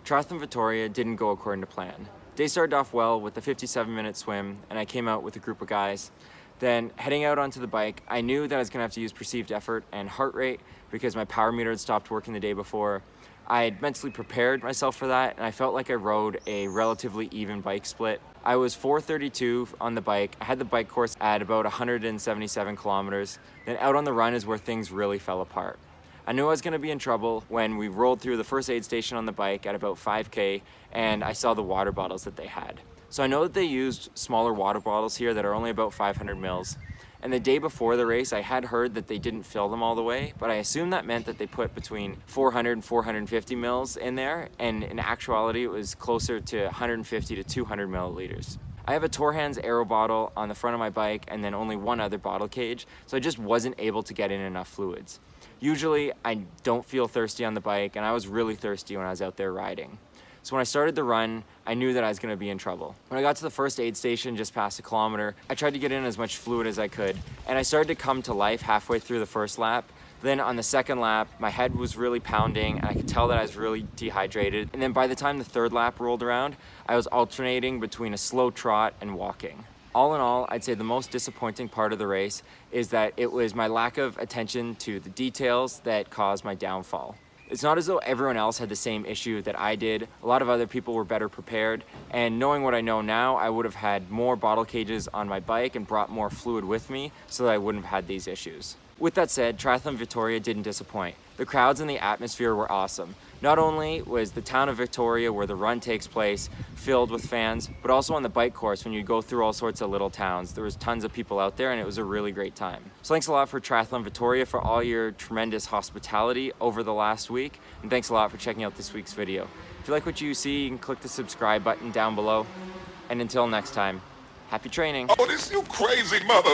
Triathlon Vitoria didn't go according to plan. Day started off well with a 57-minute swim, and I came out with a group of guys. Then heading out onto the bike, I knew that I was gonna have to use perceived effort and heart rate because my power meter had stopped working the day before. I had mentally prepared myself for that, and I felt like I rode a relatively even bike split. I was 4:32 on the bike. I had the bike course at about 177 kilometers. Then out on the run is where things really fell apart. I knew I was gonna be in trouble when we rolled through the first aid station on the bike at about 5K, and I saw the water bottles that they had. So I know that they used smaller water bottles here that are only about 500 mils. And the day before the race, I had heard that they didn't fill them all the way, but I assumed that meant that they put between 400 and 450 mils in there, and in actuality, it was closer to 150 to 200 milliliters. I have a Torhans Aero bottle on the front of my bike and then only one other bottle cage, so I just wasn't able to get in enough fluids. Usually, I don't feel thirsty on the bike, and I was really thirsty when I was out there riding. So when I started the run, I knew that I was gonna be in trouble. When I got to the first aid station just past a kilometer, I tried to get in as much fluid as I could, and I started to come to life halfway through the first lap. Then on the second lap, my head was really pounding, and I could tell that I was really dehydrated. And then by the time the third lap rolled around, I was alternating between a slow trot and walking. All in all, I'd say the most disappointing part of the race is that it was my lack of attention to the details that caused my downfall. It's not as though everyone else had the same issue that I did. A lot of other people were better prepared, and knowing what I know now, I would have had more bottle cages on my bike and brought more fluid with me so that I wouldn't have had these issues. With that said, Triathlon Vitoria didn't disappoint. The crowds and the atmosphere were awesome. Not only was the town of Victoria, where the run takes place, filled with fans, but also on the bike course when you go through all sorts of little towns. There was tons of people out there, and it was a really great time. So thanks a lot for Triathlon Vitoria for all your tremendous hospitality over the last week, and thanks a lot for checking out this week's video. If you like what you see, you can click the subscribe button down below. And until next time, happy training. Oh, this you crazy mother.